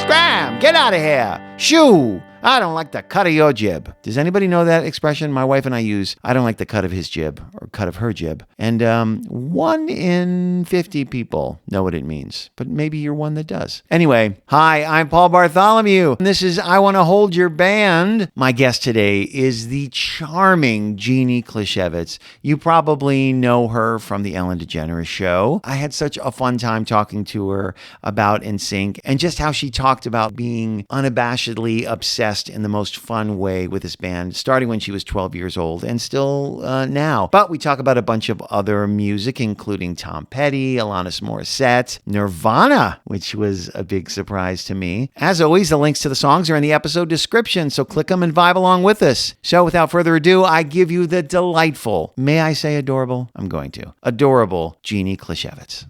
Scram! Get out of here! Shoo! I don't like the cut of your jib. Does anybody know that expression? My wife and I use, I don't like the cut of his jib, or cut of her jib. And 1 in 50 people know what it means, but maybe you're one that does. Anyway, hi, I'm Paul Bartholomew. And this is I Want to Hold Your Band. My guest today is the charming Jeannie Klisiewicz. You probably know her from the Ellen Degeneres Show. I had such a fun time talking to her about NSYNC and just how she talked about being unabashedly obsessed in the most fun way with this band, starting when she was 12 years old and still now. But we talk about a bunch of other music, including Tom Petty, Alanis Morissette, Nirvana, which was a big surprise to me. As always, the links to the songs are in the episode description, so click them and vibe along with us. So without further ado, I give you the delightful, may I say adorable? I'm going to. Adorable Jeannie Klisiewicz.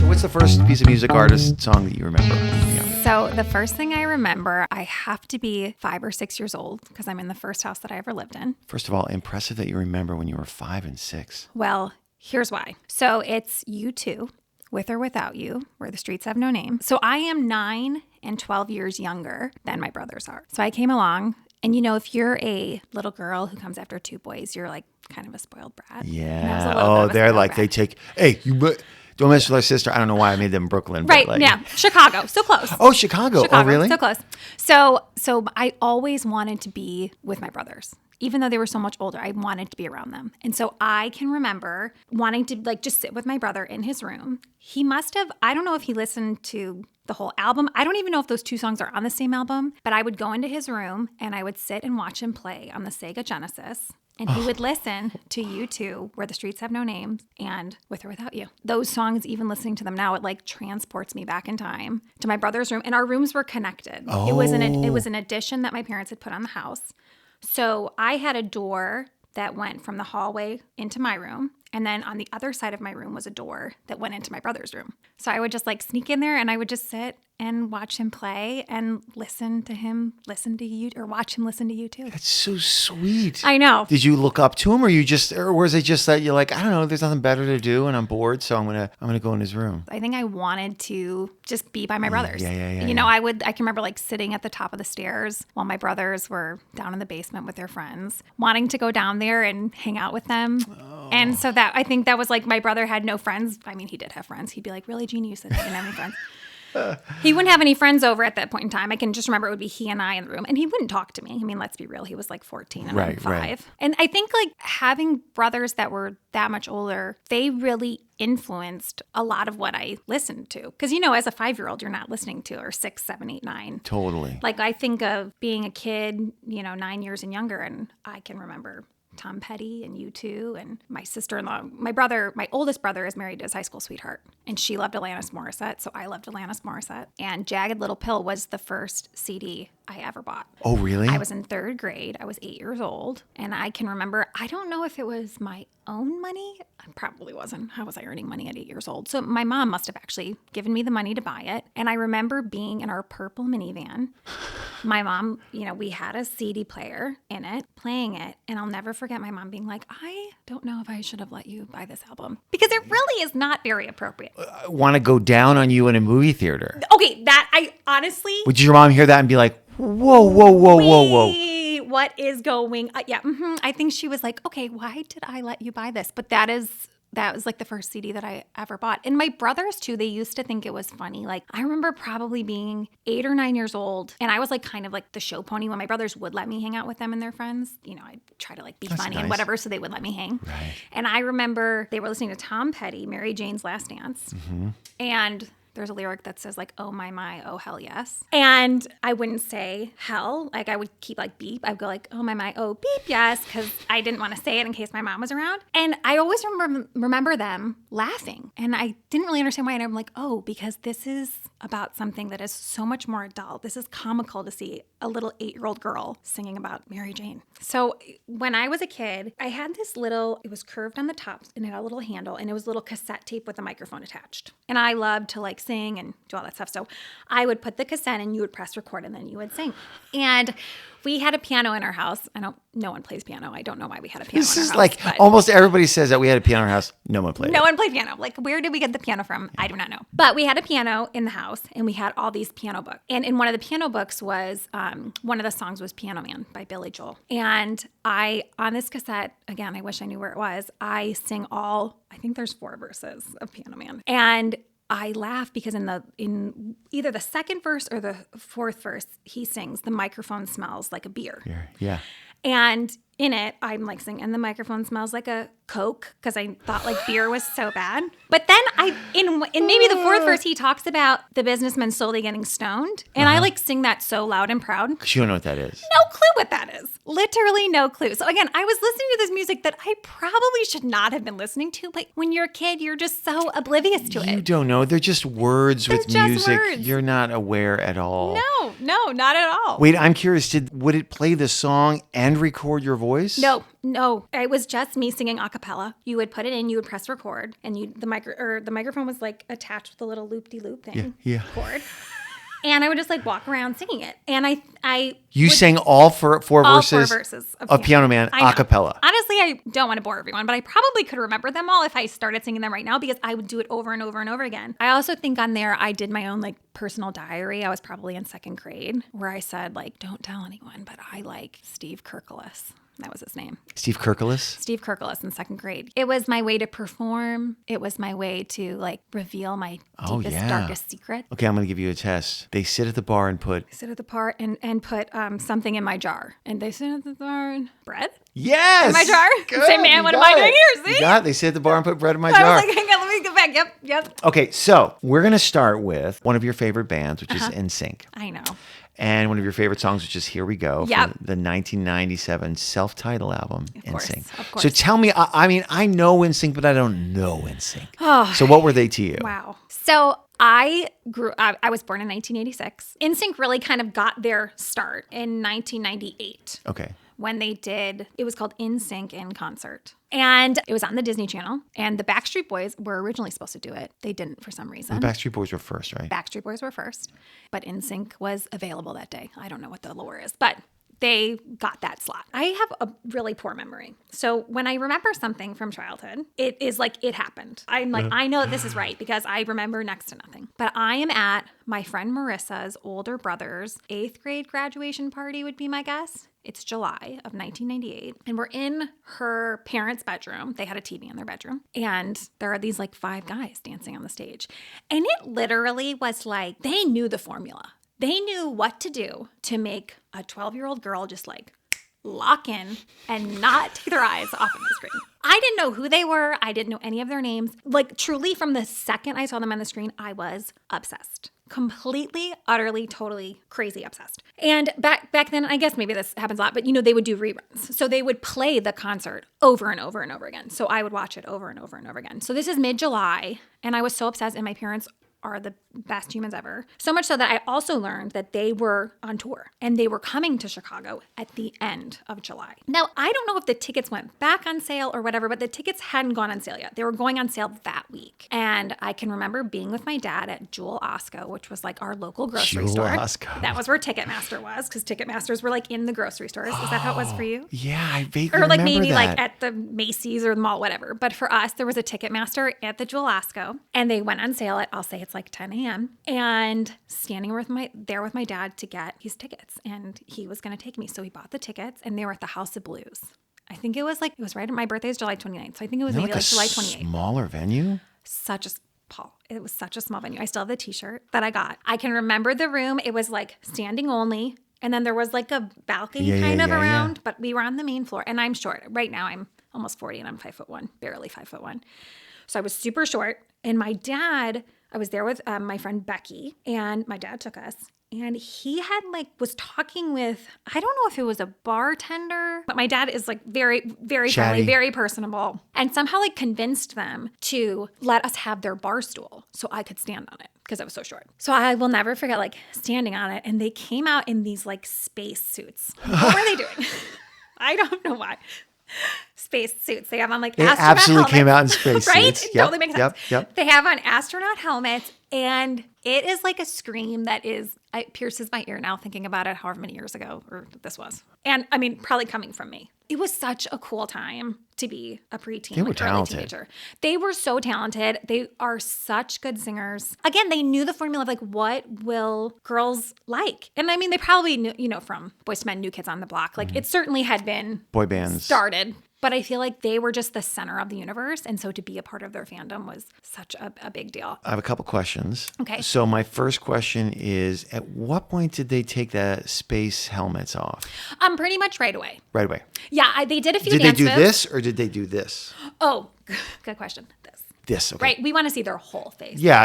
What's the first piece of music artist song that you remember? So the first thing I remember, I have to be 5 or 6 years old because I'm in the first house that I ever lived in. First of all, impressive that you remember when you were 5 and 6. Well, here's why. So it's U2, With or Without You, Where the Streets Have No Name. So I am 9 and 12 years younger than my brothers are. So I came along, and you know, if you're a little girl who comes after 2 boys, you're like kind of a spoiled brat. Yeah. Oh, they're like, brat. They take, hey, you... Don't mess with our sister. I don't know why I made them Brooklyn. Right, like... yeah. Chicago. So close. Oh, Chicago. Oh, really? So close. So I always wanted to be with my brothers. Even though they were so much older, I wanted to be around them. And so I can remember wanting to like just sit with my brother in his room. He must have, I don't know if he listened to the whole album. I don't even know if those 2 songs are on the same album, but I would go into his room and I would sit and watch him play on the Sega Genesis. And he would listen to U2, Where the Streets Have No Name, and With or Without You. Those songs, even listening to them now, it like transports me back in time to my brother's room. And our rooms were connected. Oh. It was an addition that my parents had put on the house. So I had a door that went from the hallway into my room. And then on the other side of my room was a door that went into my brother's room. So I would just like sneak in there and I would just sit and watch him play and listen to him listen to you, or watch him listen to you too. That's so sweet. I know. Did you look up to him, or was it just that you're like, I don't know, there's nothing better to do and I'm bored, so I'm gonna go in his room? I think I wanted to just be by my brothers. Yeah. You know, I can remember like sitting at the top of the stairs while my brothers were down in the basement with their friends, wanting to go down there and hang out with them. Oh. And so I think that was like, my brother had no friends. I mean, he did have friends. He'd be like, really, Jeannie, you said you didn't have any friends. He wouldn't have any friends over at that point in time. I can just remember it would be he and I in the room, and he wouldn't talk to me. I mean, let's be real. He was like 14 and I'm 5. Right. And I think like having brothers that were that much older, they really influenced a lot of what I listened to. Because, you know, as a 5-year-old, you're not listening to, or 6, 7, 8, 9. Totally. Like I think of being a kid, you know, 9 years and younger, and I can remember Tom Petty and U2, and my sister-in-law. My oldest brother is married to his high school sweetheart, and she loved Alanis Morissette, so I loved Alanis Morissette. And Jagged Little Pill was the first CD I ever bought. Oh, really? I was in 3rd grade. I was 8 years old, and I can remember, I don't know if it was my own money. I probably wasn't. How was I earning money at 8 years old? So my mom must have actually given me the money to buy it. And I remember being in our purple minivan. My mom, you know, we had a CD player in it, playing it. And I'll never forget my mom being like, I don't know if I should have let you buy this album. Because it really is not very appropriate. I want to go down on you in a movie theater. Okay, that I honestly... Would your mom hear that and be like, whoa. What is going on? Yeah, I think she was like, okay, why did I let you buy this? But that was like the first CD that I ever bought. And my brothers too, they used to think it was funny. Like I remember probably being 8 or 9 years old, and I was like kind of like the show pony when my brothers would let me hang out with them and their friends. You know, I'd try to like be funny and whatever, so they would let me hang. Right. And I remember they were listening to Tom Petty, Mary Jane's Last Dance. Mm-hmm. And there's a lyric that says like, oh my, oh hell yes. And I wouldn't say hell. Like I would keep like beep. I'd go like, oh my, oh beep yes, because I didn't want to say it in case my mom was around. And I always remember them laughing. And I didn't really understand why. And I'm like, oh, because this is about something that is so much more adult. This is comical to see a little 8-year-old girl singing about Mary Jane. So when I was a kid, I had this little, it was curved on the top and it had a little handle, and it was a little cassette tape with a microphone attached. And I loved to like sing and do all that stuff. So I would put the cassette in, you would press record, and then you would sing. And we had a piano in our house. No one plays piano. I don't know why we had a piano in our house. This is like almost everybody says that we had a piano in our house. No one played it. No one played piano. Like, where did we get the piano from? I do not know. But we had a piano in the house, and we had all these piano books. And in one of the piano books was, one of the songs was Piano Man by Billy Joel. And on this cassette, again, I wish I knew where it was, I sing I think there's 4 verses of Piano Man. And I laugh because in either the second verse or the fourth verse, he sings, "The microphone smells like a beer." Yeah. And in it, I'm like singing, "And the microphone smells like a Coke," because I thought like beer was so bad. But then in maybe the fourth verse, he talks about the businessman slowly getting stoned. And I like sing that so loud and proud. Because you don't know what that is. No clue what that is. Literally no clue. So again, I was listening to this music that I probably should not have been listening to. But when you're a kid, you're just so oblivious to it. You don't know. They're just words with just music. words. You're not aware at all. No, not at all. Wait, I'm curious. Would it play the song and record your voice? No. It was just me singing a cappella. You would put it in, you would press record, and the microphone was like attached with a little loop-de-loop thing. Yeah. Cord. And I would just like walk around singing it. And You sang all four verses of Piano Man a cappella. Honestly, I don't want to bore everyone, but I probably could remember them all if I started singing them right now because I would do it over and over and over again. I also think on there, I did my own like personal diary. I was probably in 2nd grade where I said like, don't tell anyone, but I like Steve Kirklis. That was his name. Steve Kirklis? Steve Kirklis in 2nd grade. It was my way to perform. It was my way to like reveal my deepest, darkest secret. Okay, I'm going to give you a test. They sit at the bar and put... and put something in my jar. And they sit at the bar and... Bread? Yes! In my jar? Good. Say, man, what am I doing here? See? You got it. They sit at the bar and put bread in my jar. I was like, hang on, let me go back. Yep. Okay, so we're going to start with one of your favorite bands, which is NSYNC. I know. And one of your favorite songs, which is Here We Go, Yep. from the 1997 self-titled album, NSYNC. Of course. So tell me, I mean, I know NSYNC, but I don't know NSYNC. So what were they to you? Wow. So I was born in 1986. NSYNC really kind of got their start in 1998. Okay. When it was called NSYNC in Concert. And it was on the Disney Channel. And the Backstreet Boys were originally supposed to do it. They didn't for some reason. The Backstreet Boys were first, right? Backstreet Boys were first. But NSYNC was available that day. I don't know what the lore is, but they got that slot. I have a really poor memory. So when I remember something from childhood, it is like it happened. I'm like, I know this is right because I remember next to nothing. But I am at my friend Marissa's older brother's 8th grade graduation party would be my guess. It's July of 1998. And we're in her parents' bedroom. They had a TV in their bedroom. And there are these like 5 guys dancing on the stage. And it literally was like, they knew the formula. They knew what to do to make a 12-year-old girl just like lock in and not take their eyes off of the screen. I didn't know who they were. I didn't know any of their names. Like truly from the second I saw them on the screen, I was obsessed. Completely, utterly, totally crazy obsessed. And back then, I guess maybe this happens a lot, but they would do reruns. So they would play the concert over and over and over again. So I would watch it over and over and over again. So this is mid-July, and I was so obsessed, and my parents are the best humans ever. So much so that I also learned that they were on tour and they were coming to Chicago at the end of July. Now, I don't know if the tickets went back on sale or whatever, but the tickets hadn't gone on sale yet. They were going on sale that week. And I can remember being with my dad at Jewel Osco, which was like our local grocery store. Osco. That was where Ticketmaster was because Ticketmasters were like in the grocery stores. Is that how it was for you? Yeah, I vaguely Or like remember maybe that. like at the Macy's or the mall, whatever. But for us, there was a Ticketmaster at the Jewel Osco, and they went on sale at, I'll say it's like 10 a.m. And standing with my dad to get his tickets, and he was going to take me. So he bought the tickets, and they were at the House of Blues. I think it was right at my birthday is July 29th. So I think it was maybe like July 28th. Smaller venue? It was such a small venue. I still have the t-shirt that I got. I can remember the room. It was like standing only. And then there was like a balcony around, but we were on the main floor. And I'm short. Right now I'm almost 40 and I'm 5'1", barely 5'1". So I was super short. And my dad, I was there with my friend Becky, and my dad took us. And he had was talking with, I don't know if it was a bartender, but my dad is very, very friendly, very personable, and somehow convinced them to let us have their bar stool so I could stand on it because I was so short. So I will never forget standing on it, and they came out in these space suits. What were they doing? I don't know why. space suits. They have on like They astronaut absolutely came out in helmets. space Right? suits. It totally makes sense. Yep. They have on astronaut helmets, and it is like a scream that it pierces my ear now thinking about it however many years ago or this was. And I mean, probably coming from me. It was such a cool time to be a preteen. They were like early talented. Teenager. They were so talented. They are such good singers. Again, they knew the formula of like, what will girls like? And I mean, they probably knew, from Boyz II Men, New Kids on the Block. Like it certainly had been Boy bands. started. But I feel like they were just the center of the universe. And so to be a part of their fandom was such a big deal. I have a couple questions. Okay. So my first question is, at what point did they take the space helmets off? Pretty much right away. Right away. Yeah, they did a few Did they dance do moves. this or did they do this? Oh, good question. This, okay. Right. We want to see their whole face. Yeah,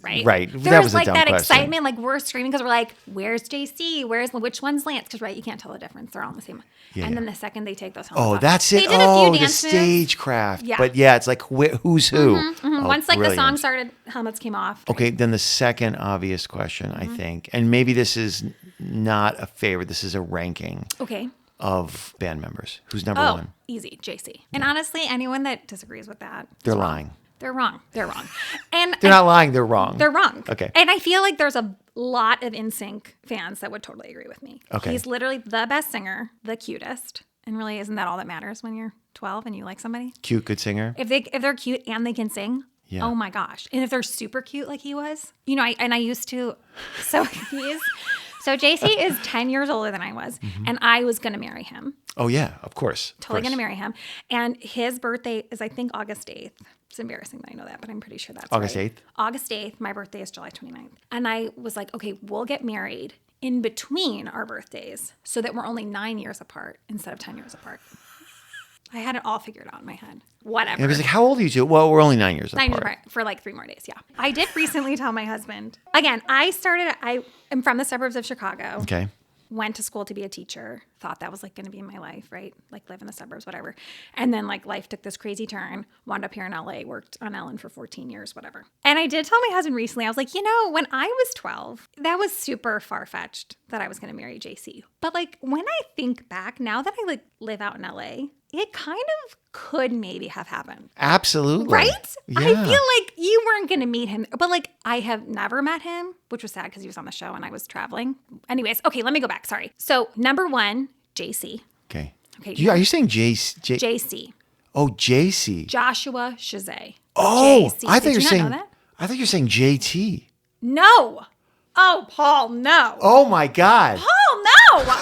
Right. Right. There That was was a like dumb that question. excitement, like we're screaming because we're like, "Where's JC? Which one's Lance?" Because right, you can't tell the difference. They're all the same. Yeah, and yeah. then the second they take those helmets Oh, off, that's it. They did a Oh, few the dance moves. stagecraft. Yeah. But yeah, it's like who's who. Oh, Once like the song brilliant. started, helmets came off. Okay, then the second obvious question, I think, and maybe this is not a favorite. This is a ranking Okay. of band members. Who's number Oh, one? easy, JC. And honestly, anyone that disagrees with that, They're lying. they're wrong. They're wrong. And They're not lying. They're wrong. They're wrong. Okay. And I feel like there's a lot of NSYNC fans that would totally agree with me. Okay. He's literally the best singer, the cutest. And really, isn't that all that matters when you're 12 and you like somebody? Cute, good singer. If they're cute and they can sing, Yeah. oh my gosh. And if they're super cute like he was, I used to, so JC is 10 years older than I was, and I was going to marry him. Oh yeah, of course. Totally going to marry him. And his birthday is, I think, August 8th. It's embarrassing that I know that, but I'm pretty sure that's August right. 8th? August 8th. My birthday is July 29th. And I was like, okay, we'll get married in between our birthdays so that we're only 9 years apart instead of 10 years apart. I had it all figured out in my head. Whatever. And it was like, how old are you two? Well, we're only 9 years 9 years apart. apart for like 3 more days. Yeah. I did recently tell my husband. Again, I am from the suburbs of Chicago. Okay. Went to school to be a teacher, thought that was like going to be my life, right? Like live in the suburbs, whatever. And then like life took this crazy turn, wound up here in LA, worked on Ellen for 14 years, whatever. And I did tell my husband recently, I was like, when I was 12, that was super far-fetched that I was going to marry JC. But like when I think back now that I like live out in LA, it kind of could maybe have happened. Absolutely. Right? Yeah. I feel like you weren't going to meet him, but like I have never met him, which was sad because he was on the show and I was traveling. Anyways, okay, let me go back. Sorry. So number 1, JC. Okay. Okay. Are you saying JC? JC. Oh, JC. Joshua Chasez. Oh, JC. I thought Did you were not saying. know that? I thought you were saying JT. No. Oh, Paul, no. Oh my God. Paul, no.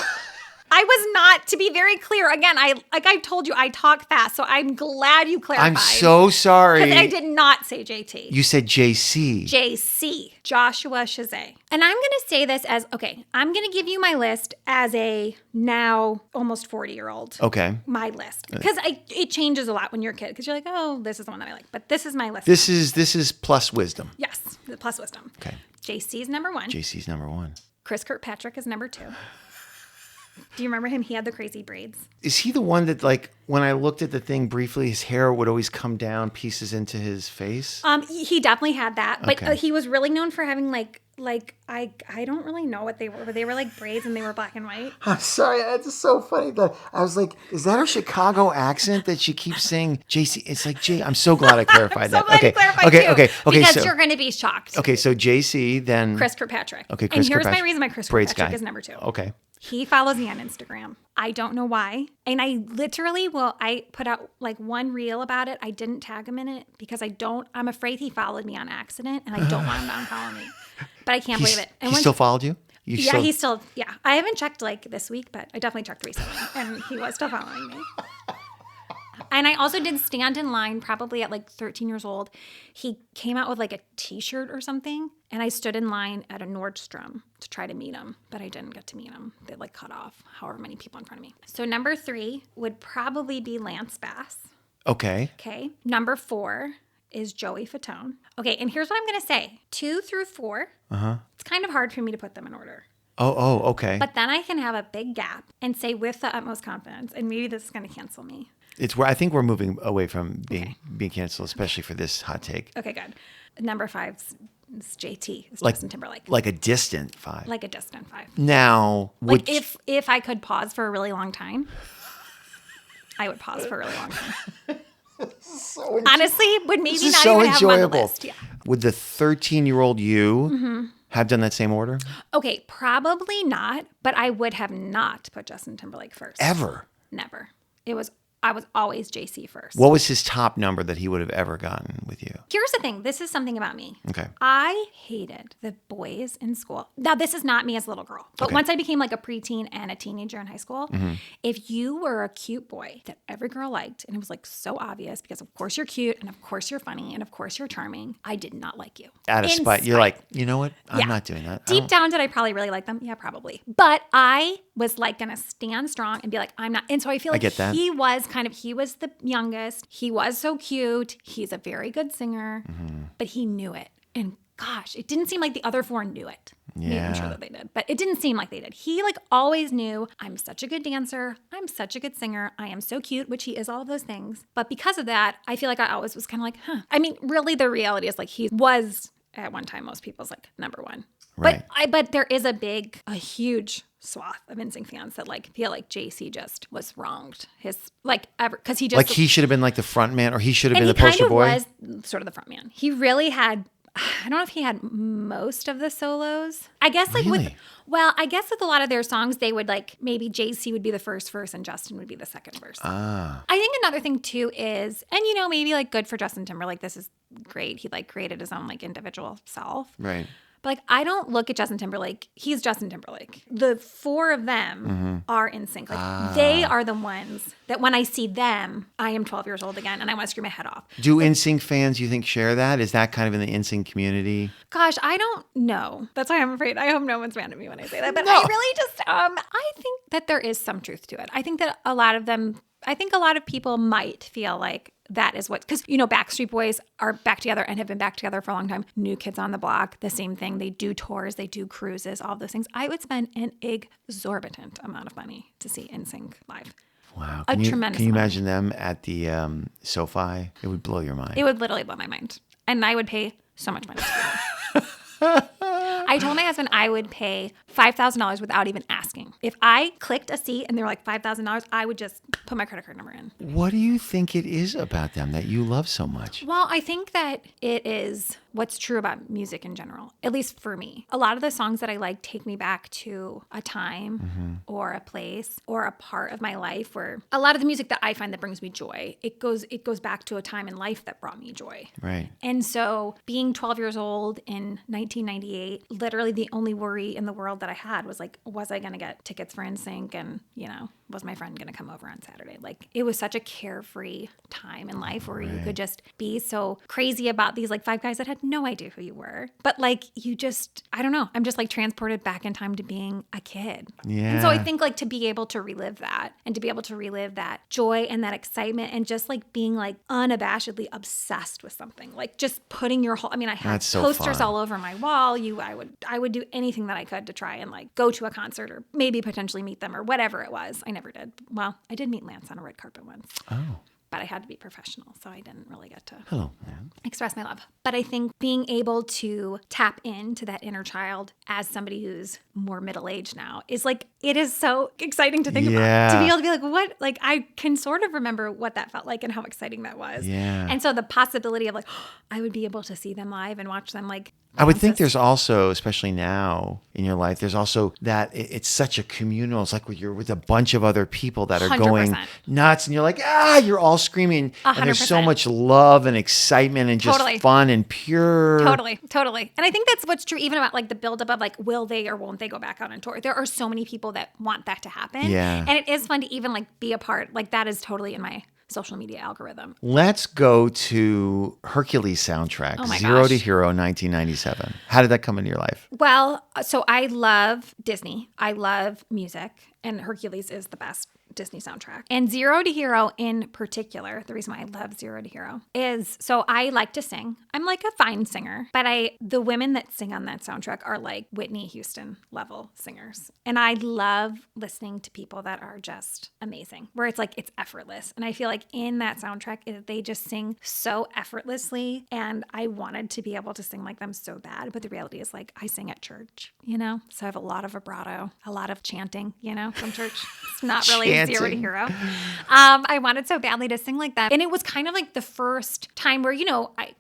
I was not, to be very clear, again, I told you, I talk fast, so I'm glad you clarified. I'm so sorry. Because I did not say JT. You said JC. JC, Joshua Chasez. And I'm going to say this as, okay, I'm going to give you my list as a now almost 40-year-old. Okay. My list. Because it changes a lot when you're a kid. Because you're like, oh, this is the one that I like. But this is my list. This is plus wisdom. Yes, the plus wisdom. Okay. JC's number 1. JC's number 1. Chris Kirkpatrick is number 2. Do you remember him? He had the crazy braids. Is he the one that, like, when I looked at the thing briefly, his hair would always come down pieces into his face? He definitely had that, but Okay. he was really known for having like I don't really know what they were, but they were like braids and they were black and white. I'm sorry, that's so funny. That I was like, is that her Chicago accent that she keeps saying JC? It's like J. I'm so glad I clarified So that. glad Okay, you clarified okay, too, okay, okay. because So, you're going to be shocked. okay, so JC, then Chris Kirkpatrick. Okay, and Chris here's my Kirkpatrick. reason why Chris Braids Kirkpatrick guy. is number 2. Okay. He follows me on Instagram. I don't know why. And I literally I put out like one reel about it. I didn't tag him in it because I'm afraid he followed me on accident and I don't want him to unfollow me. But I can't believe it. And He still followed you? he's still, yeah. I haven't checked like this week, but I definitely checked recently and he was still following me. And I also did stand in line probably at like 13 years old. He came out with like a t-shirt or something. And I stood in line at a Nordstrom to try to meet him. But I didn't get to meet him. They like cut off however many people in front of me. So number 3 would probably be Lance Bass. Okay. Okay. Number 4 is Joey Fatone. Okay. And here's what I'm going to say. 2 through 4. It's kind of hard for me to put them in order. Oh, okay. But then I can have a big gap and say with the utmost confidence, and maybe this is going to cancel me. It's where I think we're moving away from being canceled, especially for this hot take. Okay, good. Number 5 is JT, is Like- Justin Timberlake. Like a distant 5. Like a distant 5. Now, Like if I could pause for a really long time I would pause for a really long time. Honestly, would maybe This is not so even have them on the enjoyable. list. Yeah. Would the 13-year-old you have done that same order? Okay, probably not, but I would have not put Justin Timberlake first. Ever? Never. I was always JC first. What was his top number that he would have ever gotten with you? Here's the thing. This is something about me. Okay. I hated the boys in school. Now, this is not me as a little girl. But Okay. once I became like a preteen and a teenager in high school, if you were a cute boy that every girl liked, and it was like so obvious because of course you're cute and of course you're funny and of course you're charming, I did not like you. Out of In spite. You're like, you know what? I'm Yeah. not doing that. I Deep don't- down, did I probably really like them? Yeah, probably. But I was like going to stand strong and be like, I'm not. And so I feel like get that. he was the youngest. He was so cute. He's a very good singer, but he knew it. And gosh, it didn't seem like the other four knew it. Maybe I'm sure Yeah. that they did, but it didn't seem like they did. He like always knew, I'm such a good dancer. I'm such a good singer. I am so cute, which he is all of those things. But because of that, I feel like I always was kind of like, huh. I mean, really the reality is like he was at one time most people's like number one. Right. But there is a huge swath of NSYNC fans that like feel like JC just was wronged. His because he just Like he should have been like the front man, or he should have and been he the poster kind of boy. was sort of the front man. He really had. I don't know if he had most of the solos. I guess like Really? I guess with a lot of their songs, they would like maybe JC would be the first verse and Justin would be the second verse. I think another thing too is, and maybe like good for Justin Timberlake. This is great. He like created his own like individual self. Right. But like, I don't look at Justin Timberlake. He's Justin Timberlake. The four of them are in sync. Like they are the ones that when I see them, I am 12 years old again and I want to scream my head off. Do NSYNC fans, you think, share that? Is that kind of in the NSYNC community? Gosh, I don't know. That's why I'm afraid. I hope no one's mad at me when I say that. But No. I really just, I think that there is some truth to it. I think that a lot of people might feel like that is what, because, Backstreet Boys are back together and have been back together for a long time. New Kids on the Block, the same thing. They do tours, they do cruises, all of those things. I would spend an exorbitant amount of money to see NSYNC live. Wow. Tremendous Can you amount. imagine them at the SoFi? It would blow your mind. It would literally blow my mind. And I would pay so much money to do that. I told my husband I would pay $5,000 without even asking. If I clicked a seat and they were like $5,000, I would just put my credit card number in. What do you think it is about them that you love so much? Well, I think that it is what's true about music in general, at least for me. A lot of the songs that I like take me back to a time or a place or a part of my life where a lot of the music that I find that brings me joy, it goes back to a time in life that brought me joy. Right. And so being 12 years old in 1998, literally the only worry in the world that I had was like, was I going to get tickets for NSYNC? And, was my friend going to come over on Saturday? Like, it was such a carefree time in life where you could just be so crazy about these like five guys that had no idea who you were. But like, I don't know. I'm just like transported back in time to being a kid. Yeah. And so I think like to be able to relive that and to be able to relive that joy and that excitement and just like being like unabashedly obsessed with something, like just putting your whole, I had That's so posters fun. all over my wall. I would do anything that I could to try and like go to a concert or maybe potentially meet them or whatever it was. I never did. Well, I did meet Lance on a red carpet once. Oh. But I had to be professional, so I didn't really get to Hello, man. express my love. But I think being able to tap into that inner child as somebody who's more middle-aged now is like, it is so exciting to think about. To be able to be like, what? Like, I can sort of remember what that felt like and how exciting that was. Yeah. And so the possibility of like, I would be able to see them live and watch them like, I would think there's also, especially now in your life, there's also that it's such a communal. It's like you're with a bunch of other people that are going 100%. nuts, and you're like, you're all screaming, and there's so 100%. much love and excitement and just Totally. fun and pure. Totally. And I think that's what's true even about like the buildup of like, will they or won't they go back out on tour? There are so many people that want that to happen. Yeah. And it is fun to even like be a part. Like that is totally in my social media algorithm. Let's go to Hercules soundtrack, Oh my Zero to gosh. Hero, 1997. How did that come into your life? Well, so I love Disney. I love music, and Hercules is the best Disney soundtrack. And Zero to Hero in particular, the reason why I love Zero to Hero is, so I like to sing. I'm like a fine singer, but the women that sing on that soundtrack are like Whitney Houston level singers. And I love listening to people that are just amazing, where it's like, it's effortless. And I feel like in that soundtrack, they just sing so effortlessly. And I wanted to be able to sing like them so bad. But the reality is like, I sing at church, So I have a lot of vibrato, a lot of chanting, from church. It's not really Zero to Hero. I wanted so badly to sing like that. And it was kind of like the first time where,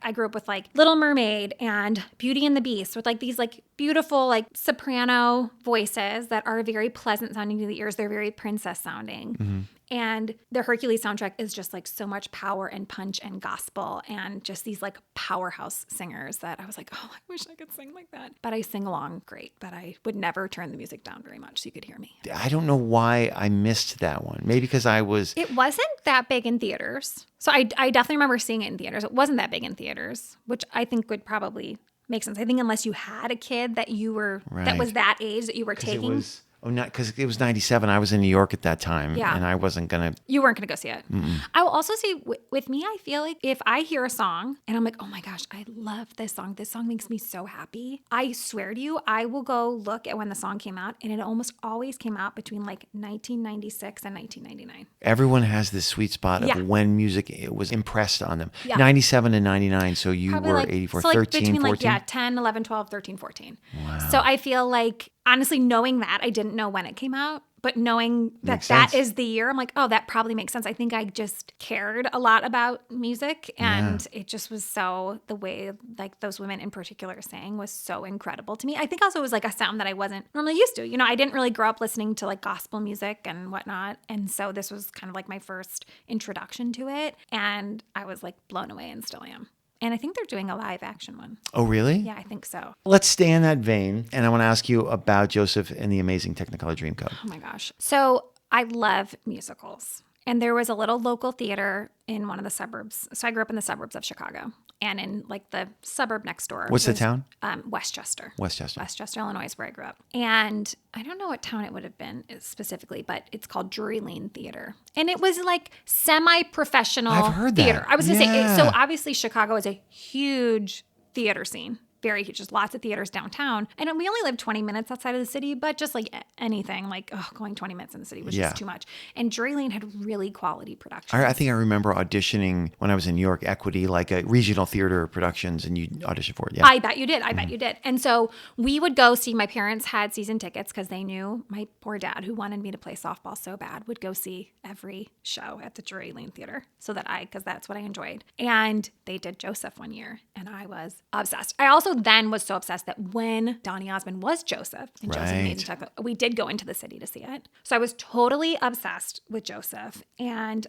I grew up with like Little Mermaid and Beauty and the Beast with like these like beautiful like soprano voices that are very pleasant sounding to the ears. They're very princess sounding. Mm-hmm. And the Hercules soundtrack is just like so much power and punch and gospel and just these like powerhouse singers that I was like, oh, I wish I could sing like that. But I sing along great, but I would never turn the music down very much so you could hear me. I don't know why I missed that one. Maybe because It wasn't that big in theaters. So I definitely remember seeing it in theaters. It wasn't that big in theaters, which I think would probably make sense. I think unless you had a kid that you were, that was that age that you were taking. Because it was 97. I was in New York at that time, Yeah. and I wasn't going to. You weren't going to go see it. I will also say with me, I feel like if I hear a song and I'm like, oh my gosh, I love this song. This song makes me so happy. I swear to you, I will go look at when the song came out, and it almost always came out between like 1996 and 1999. Everyone has this sweet spot of when music was impressed on them. Yeah. 97 and 99, so you Probably were like, 84, so like 13, between 14? like, 10, 11, 12, 13, 14. Wow. So I feel like, honestly, knowing that, I didn't know when it came out, but knowing that Makes that sense. is the year, I'm like, oh, that probably makes sense. I think I just cared a lot about music, and it just was so, the way like those women in particular sang was so incredible to me. I think also it was like a sound that I wasn't normally used to. I didn't really grow up listening to like gospel music and whatnot. And so this was kind of like my first introduction to it. And I was like blown away and still am. And I think they're doing a live action one. Oh, really? Yeah, I think so. Let's stay in that vein, and I want to ask you about Joseph and the Amazing Technicolor Dreamcoat. Oh my gosh. So I love musicals. And there was a little local theater in one of the suburbs. So I grew up in the suburbs of Chicago. And in like the suburb next door. What's the town? Westchester. Westchester, Illinois is where I grew up. And I don't know what town it would have been specifically, but it's called Drury Lane Theater. And it was like semi-professional I've heard that. theater. I was going to say, Yeah. so obviously Chicago is a huge theater scene. Very huge, just lots of theaters downtown. And we only lived 20 minutes outside of the city, but just like anything, like going 20 minutes in the city was just too much. And Drury Lane had really quality productions. I think I remember auditioning when I was in New York, Equity, like a regional theater productions, and you auditioned for it. Yeah. I bet you did. I bet you did. And so we would go see, my parents had season tickets because they knew my poor dad, who wanted me to play softball so bad, would go see every show at the Drury Lane Theater because that's what I enjoyed. And they did Joseph one year, and I was obsessed. I also then was so obsessed that when Donny Osmond was Joseph and Joseph Amazing Technicolor, we did go into the city to see it. So I was totally obsessed with Joseph. And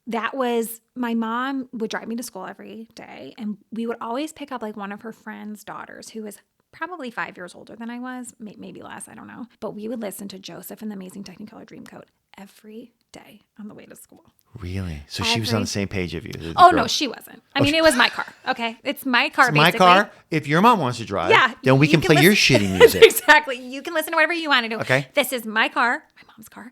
that was, my mom would drive me to school every day, and we would always pick up like one of her friend's daughters who was probably 5 years older than I was, maybe less, I don't know. But we would listen to Joseph and the Amazing Technicolor Dreamcoat every day on the way to school. Really? So she was on the same page of you? the Oh, girl. no, she wasn't. I mean, it was my car, okay? It's my car, It's my basically. car. If your mom wants to drive, then we you can play your shitty listen- music. Exactly. You can listen to whatever you want to do. Okay. This is my car, my mom's car,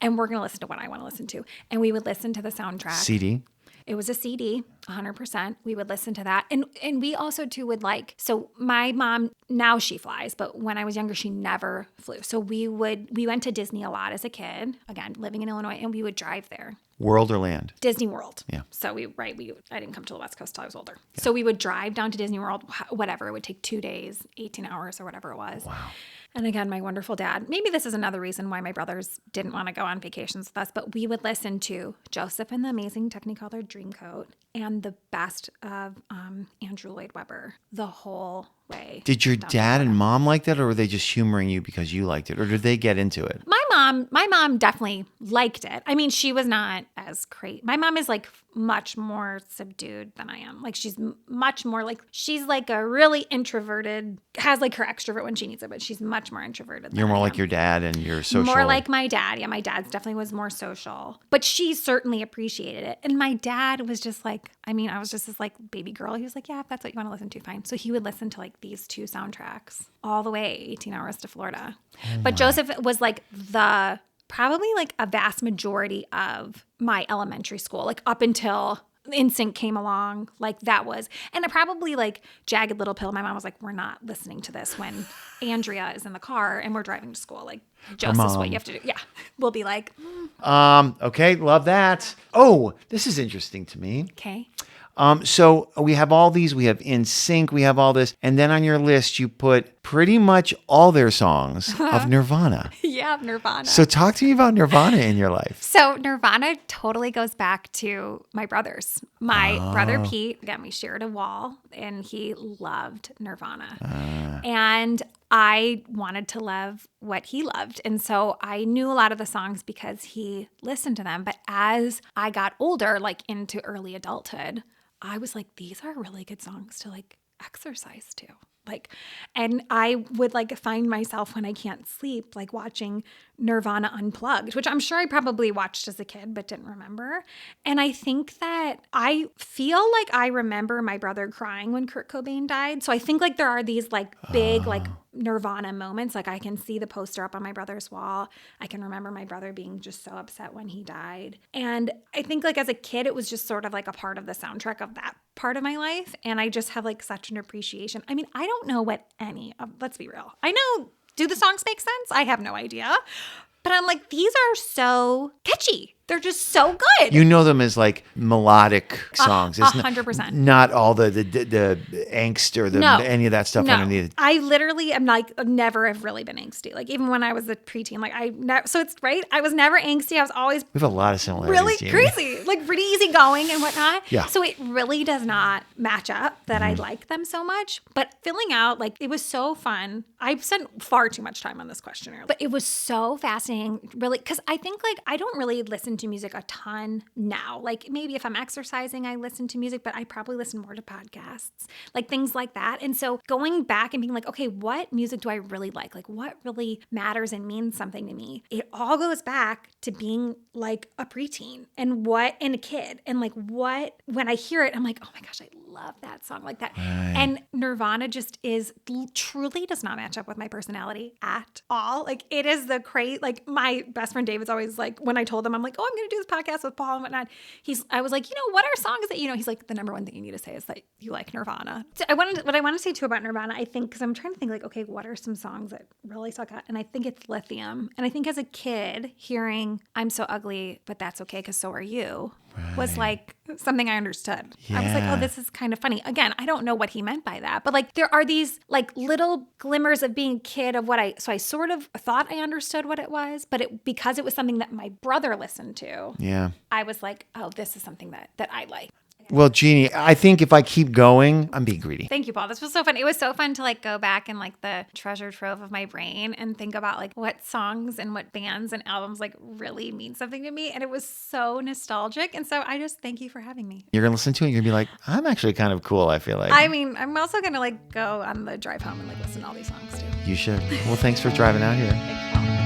and we're going to listen to what I want to listen to. And we would listen to the soundtrack. CD. It was a CD, 100%. We would listen to that. And we also too would like, so my mom, now she flies, but when I was younger, she never flew. So we went to Disney a lot as a kid, again, living in Illinois, and we would drive there. World or land? Disney World. Yeah. So I didn't come to the West Coast till I was older. Yeah. So we would drive down to Disney World, whatever. It would take 2 days, 18 hours or whatever it was. Wow. And again, my wonderful dad, maybe this is another reason why my brothers didn't want to go on vacations with us, but we would listen to Joseph and the Amazing Technicolor Dreamcoat and the best of Andrew Lloyd Webber the whole way. Did your dad and mom like that, or were they just humoring you because you liked it, or did they get into it? My mom definitely liked it. I mean, she was not as crazy. My mom is like much more subdued than I am. Like she's much more like, she's like a really introverted, has like her extrovert when she needs it, but she's much more introverted than You're more I like am. your dad, and you're social. More like my dad. Yeah, my dad's definitely was more social, but she certainly appreciated it. And my dad was just like, I mean, I was just this like baby girl. He was like, yeah, if that's what you want to listen to, fine. So he would listen to like these 2 soundtracks all the way 18 hours to Florida. But Joseph was like probably like a vast majority of my elementary school, like up until NSYNC came along, like that was, and probably like Jagged Little Pill. My mom was like, we're not listening to this when Andrea is in the car and we're driving to school. Like, Joseph's what you have to do. Yeah. We'll be like, Okay, love that. Oh, this is interesting to me. okay. So we have all these. We have NSYNC. We have all this. And then on your list, you put pretty much all their songs of Nirvana. Yeah, Nirvana. So talk to me about Nirvana in your life. So Nirvana totally goes back to my brothers. My brother Pete, again, we shared a wall, and he loved Nirvana. And I wanted to love what he loved. And so I knew a lot of the songs because he listened to them. But as I got older, like into early adulthood, I was like, these are really good songs to like exercise to. Like, and I would like find myself when I can't sleep, like watching Nirvana Unplugged, which I'm sure I probably watched as a kid, but didn't remember. And I think that I feel like I remember my brother crying when Kurt Cobain died. So I think like there are these like big, like Nirvana moments. Like I can see the poster up on my brother's wall. I can remember my brother being just so upset when he died. And I think like as a kid, it was just sort of like a part of the soundtrack of that part of my life. And I just have like such an appreciation. I mean, I don't know what any of, let's be real. I know, do the songs make sense? I have no idea. But I'm like, these are so catchy. They're just so good. You know them as like melodic songs. 100%. Not all the angst or any of that stuff underneath. I literally am like, never have really been angsty. Like even when I was a preteen, like so it's right. I was never angsty. I was always We have a lot of similarities. really Jeannie. crazy, like pretty easygoing and whatnot. Yeah. So it really does not match up that I like them so much. But filling out, like it was so fun. I spent far too much time on this questionnaire, but it was so fascinating, really, because I think like I don't really listen to music a ton now. Like maybe if I'm exercising, I listen to music, but I probably listen more to podcasts, like things like that. And so going back and being like, okay, what music do I really like? Like what really matters and means something to me? It all goes back to being like a preteen and a kid. And like what, when I hear it, I'm like, oh my gosh, I love that song like that. Right. And Nirvana just truly does not match up with my personality at all. Like it is the like my best friend David's always like, when I told him, I'm like, oh, I'm going to do this podcast with Paul and whatnot. I was like, what are songs that, he's like, the number one thing you need to say is that you like Nirvana. So what I want to say too about Nirvana, I think, because I'm trying to think like, okay, what are some songs that really stuck out? And I think it's Lithium. And I think as a kid hearing I'm so ugly, but that's okay because so are you was like something I understood. Yeah. I was like, oh, this is kind of funny. Again, I don't know what he meant by that, but like there are these like little glimmers of being a kid of so I sort of thought I understood what it was, but because it was something that my brother listened to, I was like, oh, this is something that I like. Well, Jeannie, I think if I keep going, I'm being greedy. Thank you, Paul. This was so fun. It was so fun to like go back in like the treasure trove of my brain and think about like what songs and what bands and albums like really mean something to me. And it was so nostalgic. And so I just thank you for having me. You're going to listen to it and you're going to be like, I'm actually kind of cool, I feel like. I mean, I'm also going to like go on the drive home and like listen to all these songs too. You should. Well, thanks for driving out here. Thank you, Paul.